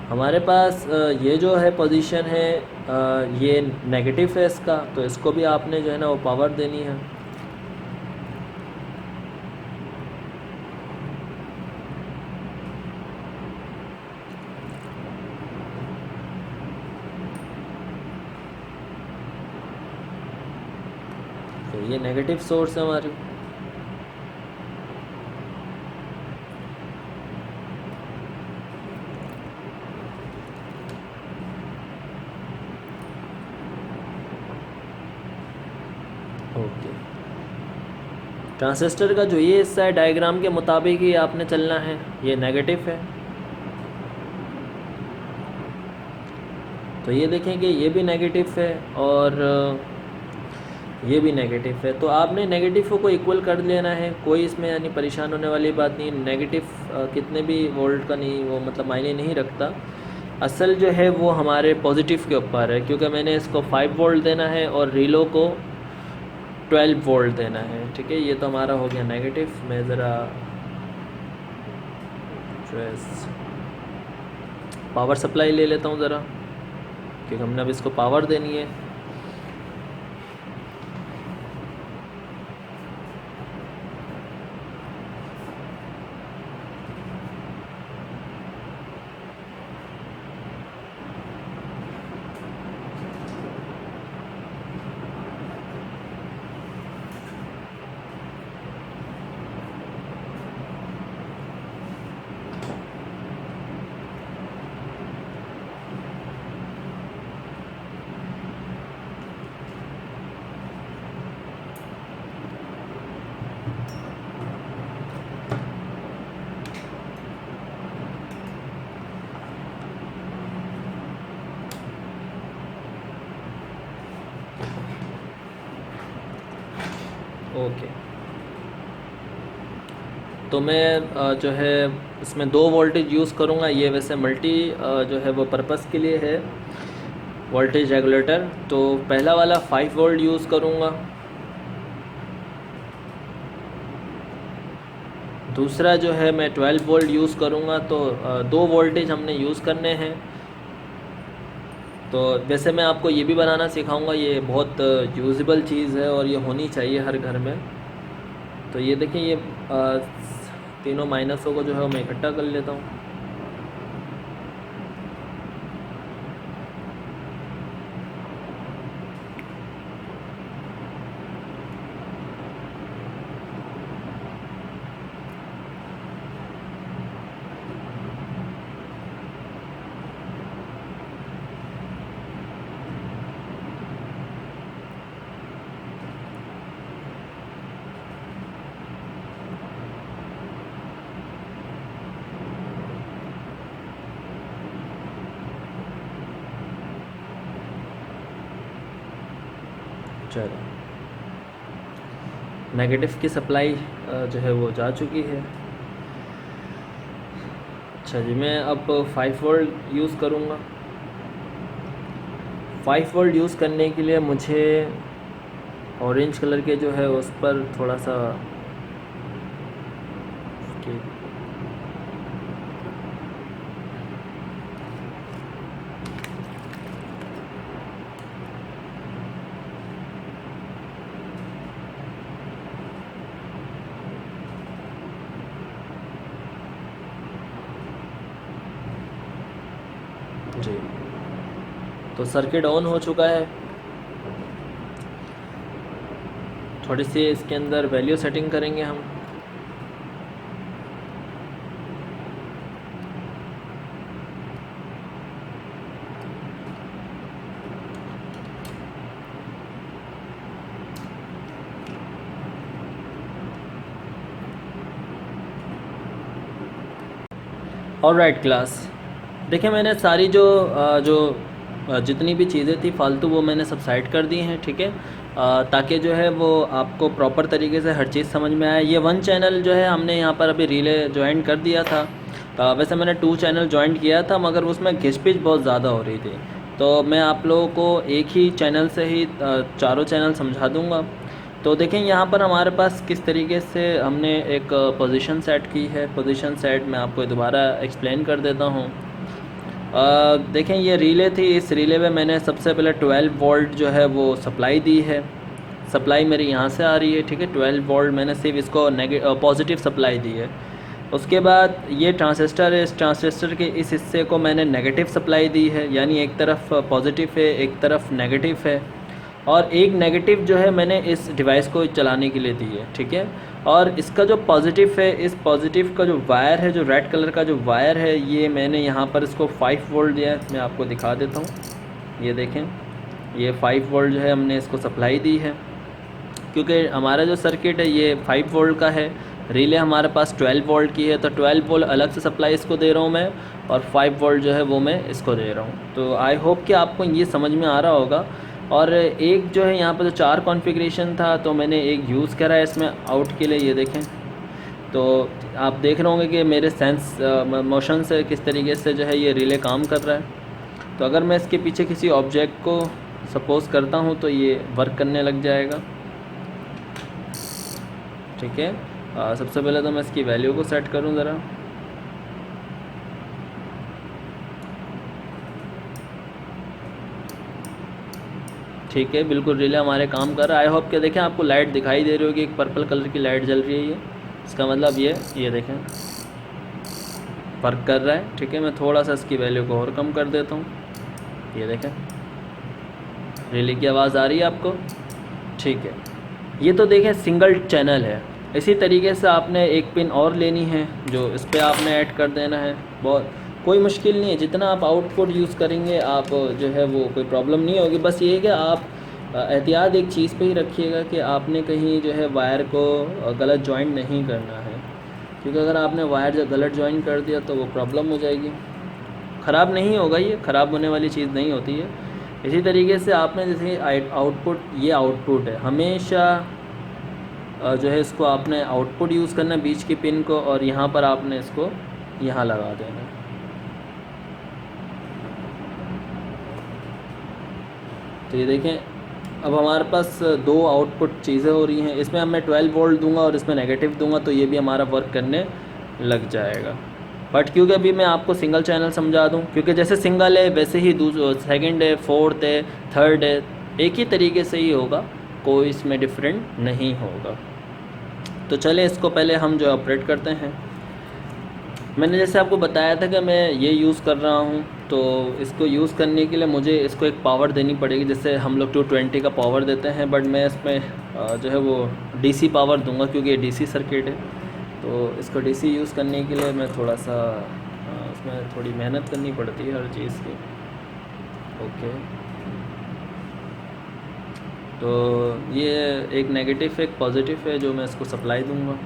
हमारे पास ये जो है पोजीशन है, ये नेगेटिव है इसका, तो इसको भी आपने जो है ना वो पावर देनी है। तो ये नेगेटिव सोर्स है हमारी। ओके, ट्रांजिस्टर का जो ये हिस्सा है डायग्राम के मुताबिक ही आपने चलना है, ये नेगेटिव है। तो ये देखें कि ये भी नेगेटिव है और ये भी नेगेटिव है, तो आपने नेगेटिव को इक्वल कर लेना है। कोई इसमें यानी परेशान होने वाली बात नहीं। नेगेटिव कितने भी वोल्ट का नहीं, वो मतलब मायने नहीं रखता। असल जो है वो हमारे पॉजिटिव के ऊपर है, क्योंकि मैंने इसको 5 वोल्ट देना है और रीलो को 12 वोल्ट देना है, ठीक है। ये तो हमारा हो गया नेगेटिव। मैं ज़रा पावर सप्लाई ले लेता हूँ ज़रा, क्योंकि हमने अब इसको पावर देनी है। ओके, तो मैं जो है इसमें 2 वोल्टेज यूज़ करूँगा। ये वैसे मल्टी जो है वो पर्पस के लिए है, वोल्टेज रेगुलेटर। तो पहला वाला 5 वोल्ट यूज़ करूँगा, दूसरा जो है मैं 12 वोल्ट यूज़ करूँगा। तो 2 वोल्टेज हमने यूज़ करने हैं। तो वैसे मैं आपको ये भी बनाना सिखाऊंगा, ये बहुत यूज़ेबल चीज़ है और ये होनी चाहिए हर घर में। तो ये देखिए, ये तीनों माइनसों को जो है मैं इकट्ठा कर लेता हूँ। चलो, नेगेटिव की सप्लाई जो है वो जा चुकी है। अच्छा जी, मैं अब 5 वोल्ट यूज़ करूँगा। 5 वोल्ट यूज़ करने के लिए मुझे ऑरेंज कलर के जो है उस पर थोड़ा सा जी, तो सर्किट ऑन हो चुका है। थोड़ी सी इसके अंदर वैल्यू सेटिंग करेंगे हम। ऑलराइट क्लास, देखिए मैंने सारी जितनी भी चीज़ें थी फालतू वो मैंने सब साइड कर दी हैं, ठीक है। ताकि जो है वो आपको प्रॉपर तरीके से हर चीज़ समझ में आए। ये 1 चैनल जो है हमने यहाँ पर अभी रिले ज्वाइन कर दिया था, वैसे मैंने 2 चैनल जॉइन किया था, मगर उसमें घिस-पिच बहुत ज़्यादा हो रही थी। तो मैं आप लोगों को एक ही चैनल से ही चारों चैनल समझा दूँगा। तो देखें यहाँ पर हमारे पास किस तरीके से हमने एक पोजीशन सेट की है। पोजीशन सेट मैं आपको दोबारा एक्सप्लेन कर देता हूँ। देखें ये रिले थी, इस रिले में मैंने सबसे पहले 12 वोल्ट जो है वो सप्लाई दी है। सप्लाई मेरी यहाँ से आ रही है, ठीक है। 12 वोल्ट मैंने सिर्फ इसको पॉजिटिव सप्लाई दी है। उसके बाद ये ट्रांजिस्टर है, इस ट्रांजिस्टर के इस हिस्से को मैंने नेगेटिव सप्लाई दी है, यानी एक तरफ पॉजिटिव है एक तरफ नेगेटिव है, और एक नेगेटिव जो है मैंने इस डिवाइस को चलाने के लिए दी है, ठीक है। और इसका जो पॉजिटिव है, इस पॉजिटिव का जो वायर है, जो रेड कलर का जो वायर है, ये मैंने यहाँ पर इसको 5 वोल्ट दिया है। मैं आपको दिखा देता हूँ, ये देखें, ये 5 वोल्ट जो है हमने इसको सप्लाई दी है, क्योंकि हमारा जो सर्किट है ये 5 वोल्ट का है। रिले हमारे पास 12 वोल्ट की है, तो 12 वोल्ट अलग से सप्लाई इसको दे रहा हूँ मैं, और 5 वोल्ट जो है वो मैं इसको दे रहा हूँ। तो आई होप कि आपको ये समझ में आ रहा होगा। और एक जो है यहाँ पर जो 4 कॉन्फ़िगरेशन था, तो मैंने एक यूज़ करा है इसमें आउट के लिए, ये देखें। तो आप देख रहे होंगे कि मेरे सेंस मोशन से किस तरीके से जो है ये रिले काम कर रहा है। तो अगर मैं इसके पीछे किसी ऑब्जेक्ट को सपोज करता हूँ तो ये वर्क करने लग जाएगा, ठीक है। सबसे पहले तो मैं इसकी वैल्यू को सेट करूँ ज़रा। ठीक है, बिल्कुल रिले हमारे काम कर रहा है। आई होप कि देखें आपको लाइट दिखाई दे रही होगी, एक पर्पल कलर की लाइट जल रही है ये, इसका मतलब ये देखें वर्क कर रहा है, ठीक है। मैं थोड़ा सा इसकी वैल्यू को और कम कर देता हूँ, ये देखें रिले की आवाज़ आ रही है आपको, ठीक है। ये तो देखें सिंगल चैनल है। इसी तरीके से आपने एक पिन और लेनी है, जो इस पर आपने ऐड कर देना है। बहुत कोई मुश्किल नहीं है, जितना आप आउटपुट यूज़ करेंगे आप जो है वो कोई प्रॉब्लम नहीं होगी। बस ये है कि आप एहतियात एक चीज़ पे ही रखिएगा कि आपने कहीं जो है वायर को गलत जॉइन नहीं करना है, क्योंकि अगर आपने वायर जो गलत जॉइन कर दिया तो वो प्रॉब्लम हो जाएगी। ख़राब नहीं होगा, ये ख़राब होने वाली चीज़ नहीं होती है। इसी तरीके से आपने जैसे आउटपुट, ये आउटपुट है, हमेशा जो है इसको आपने आउटपुट यूज़ करना है बीच की पिन को, और यहाँ पर आपने इसको यहाँ लगा देना है। तो ये देखें अब हमारे पास 2 आउटपुट चीज़ें हो रही हैं। इसमें मैं 12 वोल्ट दूंगा और इसमें नेगेटिव दूंगा, तो ये भी हमारा वर्क करने लग जाएगा। बट क्योंकि अभी मैं आपको सिंगल चैनल समझा दूं, क्योंकि जैसे सिंगल है वैसे ही सेकंड है, फोर्थ है, थर्ड है, एक ही तरीके से ही होगा, कोई इसमें डिफरेंट नहीं होगा। तो चलें इसको पहले हम जो ऑपरेट करते हैं। मैंने जैसे आपको बताया था कि मैं ये यूज़ कर रहा हूँ, तो इसको यूज़ करने के लिए मुझे इसको एक पावर देनी पड़ेगी। जैसे हम लोग 220 का पावर देते हैं, बट मैं इसमें जो है वो डीसी पावर दूंगा, क्योंकि ये डीसी सर्किट है। तो इसको डीसी यूज़ करने के लिए मैं थोड़ा सा इसमें थोड़ी मेहनत करनी पड़ती है हर चीज़ की। ओके, तो ये एक नेगेटिव एक पॉजिटिव है जो मैं इसको सप्लाई दूंगा।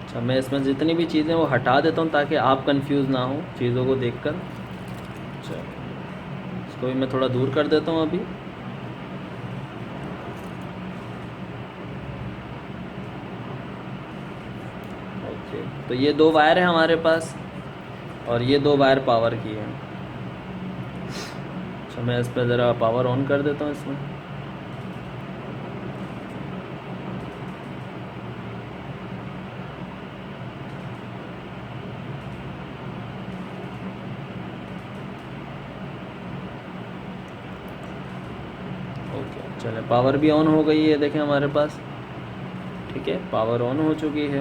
अच्छा, मैं इसमें जितनी भी चीज़ें वो हटा देता हूँ ताकि आप कंफ्यूज ना हो चीज़ों को देखकर। अच्छा, इसको भी मैं थोड़ा दूर कर देता हूँ अभी। ओके, तो ये 2 वायर हैं हमारे पास, और ये 2 वायर पावर की हैं। अच्छा, मैं इस पर ज़रा पावर ऑन कर देता हूँ इसमें। चले, पावर भी ऑन हो गई है, देखें हमारे पास, ठीक है, पावर ऑन हो चुकी है।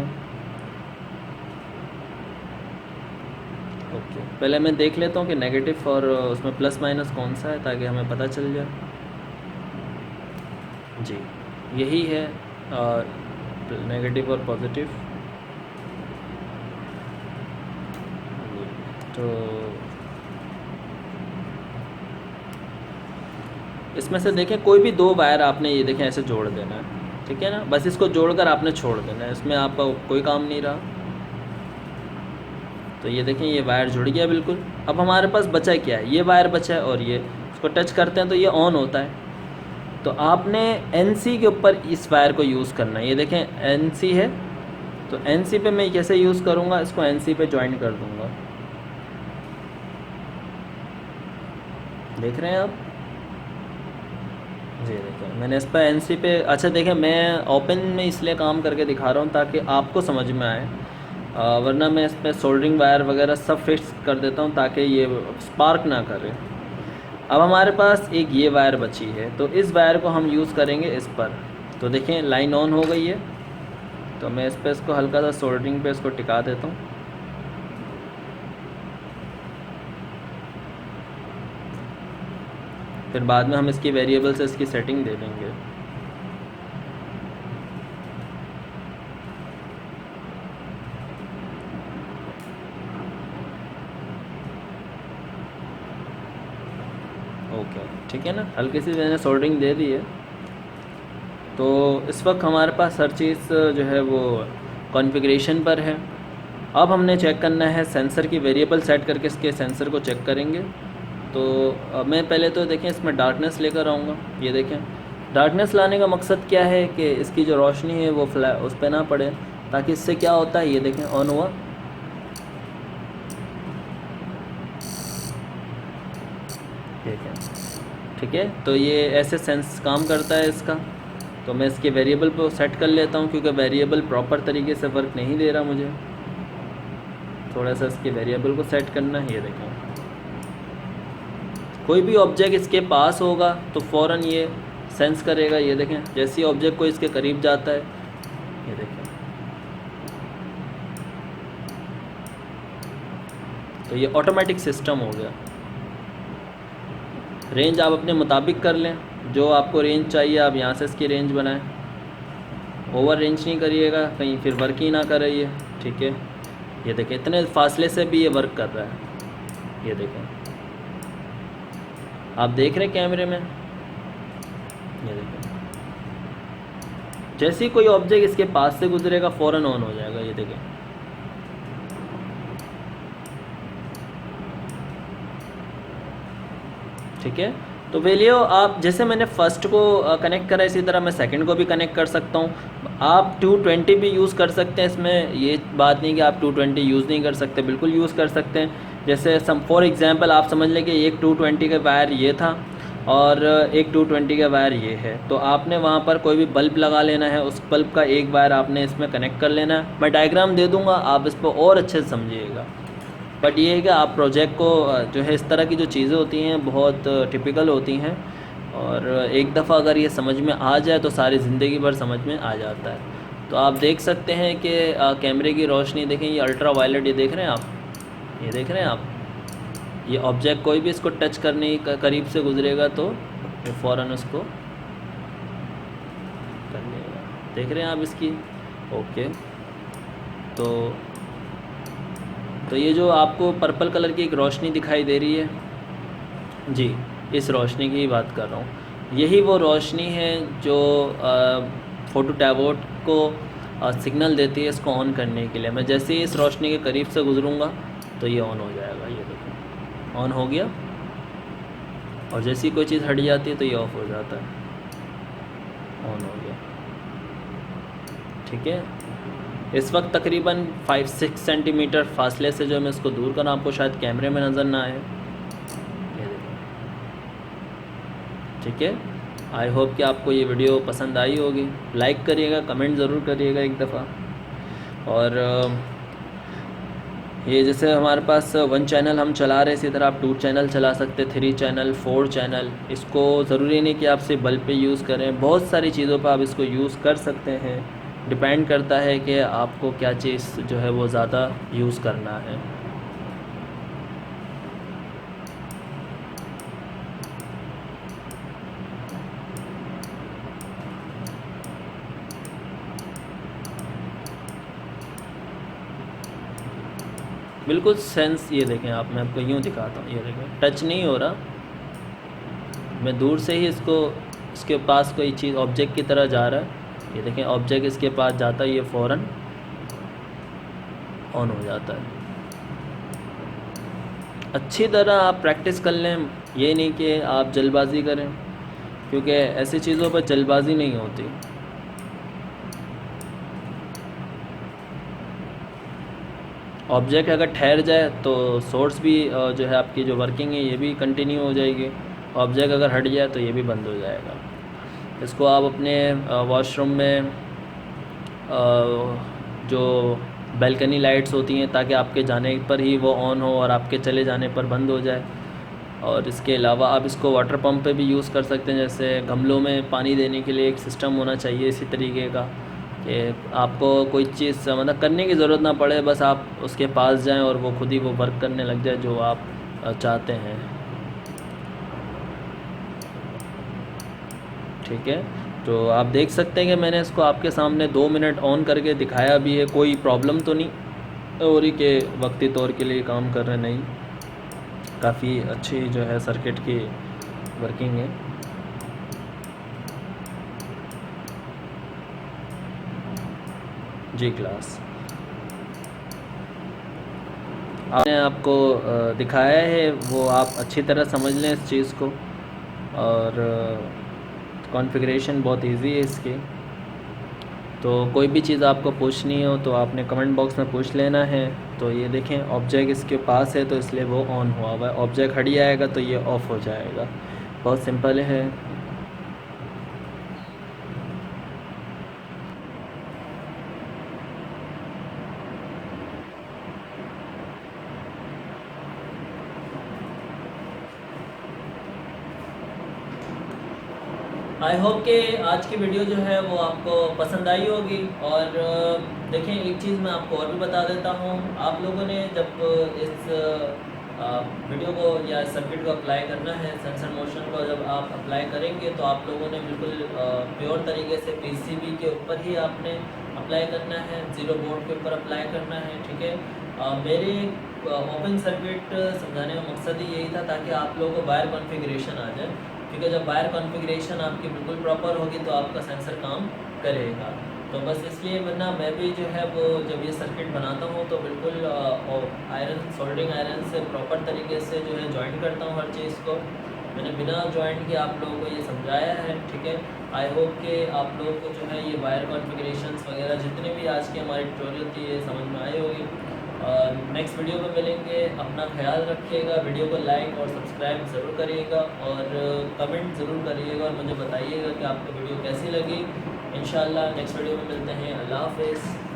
ओके, पहले मैं देख लेता हूँ कि नेगेटिव और उसमें प्लस माइनस कौन सा है, ताकि हमें पता चल जाए। जी, यही है नेगेटिव और पॉजिटिव। तो इसमें से देखें कोई भी 2 वायर आपने ये देखें ऐसे जोड़ देना है, ठीक है ना। बस इसको जोड़कर आपने छोड़ देना है, इसमें आपका कोई काम नहीं रहा। तो ये देखें ये वायर जुड़ गया बिल्कुल। अब हमारे पास बचा क्या है, ये वायर बचा है, और ये इसको टच करते हैं तो ये ऑन होता है। तो आपने NC के ऊपर इस वायर को यूज़ करना है। ये देखें NC है, तो NC पे मैं कैसे यूज़ करूँगा, इसको NC पे ज्वाइन कर दूँगा। देख रहे हैं आप, जी देखिए मैंने इस पर NC पे, अच्छा देखें मैं ओपन में इसलिए काम करके दिखा रहा हूँ ताकि आपको समझ में आए, वरना मैं इस पर सोल्डरिंग वायर वगैरह सब फिक्स कर देता हूँ ताकि ये स्पार्क ना करे। अब हमारे पास एक ये वायर बची है, तो इस वायर को हम यूज़ करेंगे इस पर। तो देखें लाइन ऑन हो गई है, तो मैं इस पर इसको हल्का सा सोल्डरिंग पे इसको टिका देता हूँ। फिर बाद में हम इसकी वेरिएबल से इसकी सेटिंग दे देंगे। ओके ठीक है ना, हल्की सी मैंने सोल्डरिंग दे दी है। तो इस वक्त हमारे पास हर चीज़ जो है वो कॉन्फ़िगरेशन पर है। अब हमने चेक करना है सेंसर की वेरिएबल सेट करके इसके सेंसर को चेक करेंगे। तो मैं पहले तो देखें इसमें डार्कनेस लेकर आऊँगा। ये देखें डार्कनेस लाने का मकसद क्या है कि इसकी जो रोशनी है वो उस पर ना पड़े, ताकि इससे क्या होता है, ये देखें ऑन हुआ, ठीक है। तो ये ऐसे सेंस काम करता है इसका। तो मैं इसके वेरिएबल को सेट कर लेता हूँ, क्योंकि वेरिएबल प्रॉपर तरीके से वर्क नहीं दे रहा मुझे। थोड़ा सा इसके वेरिएबल को सेट करना है। ये देखें कोई भी ऑब्जेक्ट इसके पास होगा तो फ़ौरन ये सेंस करेगा। ये देखें जैसे ही ऑब्जेक्ट को इसके करीब जाता है, ये देखें, तो ये ऑटोमेटिक सिस्टम हो गया। रेंज आप अपने मुताबिक कर लें, जो आपको रेंज चाहिए आप यहाँ से इसकी रेंज बनाएं। ओवर रेंज नहीं करिएगा, कहीं फिर वर्क ही ना करे ये, ठीक है। ये देखें इतने फासले से भी ये वर्क कर रहा है। ये देखें आप देख रहे हैं कैमरे में, ये देखें जैसे ही कोई ऑब्जेक्ट इसके पास से गुजरेगा फ़ौरन ऑन हो जाएगा। ये देखें ठीक है। तो वैल्यू आप जैसे मैंने फ़र्स्ट को कनेक्ट करा, इसी तरह मैं सेकंड को भी कनेक्ट कर सकता हूँ। आप 220 भी यूज़ कर सकते हैं, इसमें ये बात नहीं कि आप 220 यूज़ नहीं कर सकते, बिल्कुल यूज़ कर सकते हैं। जैसे फॉर एग्जांपल आप समझ लें कि एक 220 का वायर ये था और एक 220 का वायर ये है, तो आपने वहाँ पर कोई भी बल्ब लगा लेना है, उस बल्ब का एक वायर आपने इसमें कनेक्ट कर लेना है। मैं डायग्राम दे दूँगा, आप इस पर और अच्छे से समझिएगा। बट ये है कि आप प्रोजेक्ट को जो है इस तरह की जो चीज़ें होती हैं बहुत टिपिकल होती हैं, और एक दफ़ा अगर ये समझ में आ जाए तो सारी ज़िंदगी भर समझ में आ जाता है। तो आप देख सकते हैं कि कैमरे की रोशनी देखें, ये अल्ट्रा वायलेट, ये देख रहे हैं आप, ये देख रहे हैं आप, ये ऑब्जेक्ट कोई भी इसको टच करने करीब से गुजरेगा तो ये फ़ौरन उसको कर लेगा। देख रहे हैं आप इसकी, ओके। तो ये जो आपको पर्पल कलर की एक रोशनी दिखाई दे रही है, जी इस रोशनी की बात कर रहा हूँ। यही वो रोशनी है जो फ़ोटो टैबलेट को सिग्नल देती है इसको ऑन करने के लिए। मैं जैसे ही इस रोशनी के करीब से गुजरूँगा तो ये ऑन हो जाएगा। ये देखो ऑन हो गया, और जैसी कोई चीज़ हट जाती है तो ये ऑफ़ हो जाता है, ऑन हो गया, ठीक है। इस वक्त तकरीबन 5-6 सेंटीमीटर फासले से जो मैं इसको दूर करूँ, आपको शायद कैमरे में नज़र ना आए, ये देखो, ठीक है। आई होप कि आपको ये वीडियो पसंद आई होगी। लाइक करिएगा, कमेंट ज़रूर करिएगा एक दफ़ा। और ये जैसे हमारे पास 1 चैनल हम चला रहे, इसी तरह आप 2 चैनल चला सकते, 3 चैनल, 4 चैनल। इसको ज़रूरी नहीं कि आप सिर्फ बल्ब पे यूज़ करें, बहुत सारी चीज़ों पर आप इसको यूज़ कर सकते हैं। डिपेंड करता है कि आपको क्या चीज़ जो है वो ज़्यादा यूज़ करना है। बिल्कुल सेंस, ये देखें आप, मैं आपको यूँ दिखाता हूँ, ये देखें टच नहीं हो रहा, मैं दूर से ही इसके पास कोई चीज़ ऑब्जेक्ट की तरह जा रहा है। ये देखें ऑब्जेक्ट इसके पास जाता है, ये फ़ौरन ऑन हो जाता है। अच्छी तरह आप प्रैक्टिस कर लें, ये नहीं कि आप जल्दबाज़ी करें, क्योंकि ऐसी चीज़ों पर जल्दबाज़ी नहीं होती। ऑब्जेक्ट अगर ठहर जाए तो सोर्स भी जो है आपकी जो वर्किंग है ये भी कंटिन्यू हो जाएगी। ऑब्जेक्ट अगर हट जाए तो ये भी बंद हो जाएगा। इसको आप अपने वॉशरूम में जो बैल्कनी लाइट्स होती हैं ताकि आपके जाने पर ही वो ऑन हो और आपके चले जाने पर बंद हो जाए। और इसके अलावा आप इसको वाटर पंप पे भी यूज़ कर सकते हैं। जैसे गमलों में पानी देने के लिए एक सिस्टम होना चाहिए इसी तरीके का कि आपको कोई चीज़ मतलब करने की ज़रूरत ना पड़े, बस आप उसके पास जाएं और वो खुद ही वो वर्क करने लग जाए जो आप चाहते हैं। ठीक है, तो आप देख सकते हैं कि मैंने इसको आपके सामने 2 मिनट ऑन करके दिखाया भी है, कोई प्रॉब्लम तो नहीं हो रही कि वक्ती तौर के लिए काम कर रहे नहीं। काफ़ी अच्छी जो है सर्किट की वर्किंग है। जी क्लास आपने आपको दिखाया है वो आप अच्छी तरह समझ लें इस चीज़ को। और कॉन्फ़िगरेशन बहुत इजी है इसकी। तो कोई भी चीज़ आपको पूछनी हो तो आपने कमेंट बॉक्स में पूछ लेना है। तो ये देखें ऑब्जेक्ट इसके पास है तो इसलिए वो ऑन हुआ हुआ है, ऑब्जेक्ट हट जाएगा तो ये ऑफ़ हो जाएगा। बहुत सिंपल है। आई होप कि आज की वीडियो जो है वो आपको पसंद आई होगी। और देखें एक चीज़ मैं आपको और भी बता देता हूँ। आप लोगों ने जब इस वीडियो को या सर्किट को अप्लाई करना है, सेंसर मोशन को जब आप अप्लाई करेंगे तो आप लोगों ने बिल्कुल प्योर तरीके से पीसीबी के ऊपर ही आपने अप्लाई करना है, ज़ीरो बोर्ड के ऊपर अप्लाई करना है। ठीक है, मेरे ओपन सर्किट समझाने का मकसद ही यही था ताकि आप लोगों को वायर कॉन्फ़िगरेशन आ जाए। क्योंकि जब वायर कॉन्फ़िगरेशन आपकी बिल्कुल प्रॉपर होगी तो आपका सेंसर काम करेगा। तो बस इसलिए, वरना मैं भी जो है वो जब ये सर्किट बनाता हूँ तो बिल्कुल आयरन सोल्डरिंग आयरन से प्रॉपर तरीके से जो है जॉइन करता हूँ हर चीज़ को। मैंने बिना जॉइंट के आप लोगों को ये समझाया है। ठीक है, आई होप कि आप लोगों को जो है ये वायर कॉन्फ़िगरेशंस वगैरह जितने भी आज की हमारी ट्यूटोरियल थी ये समझ में आई होगी। नेक्स्ट वीडियो में मिलेंगे। अपना ख्याल रखिएगा, वीडियो को लाइक और सब्सक्राइब ज़रूर करिएगा और कमेंट ज़रूर करिएगा और मुझे बताइएगा कि आपको वीडियो कैसी लगी। इंशाल्लाह नेक्स्ट वीडियो में मिलते हैं। अल्लाह हाफ़िज़।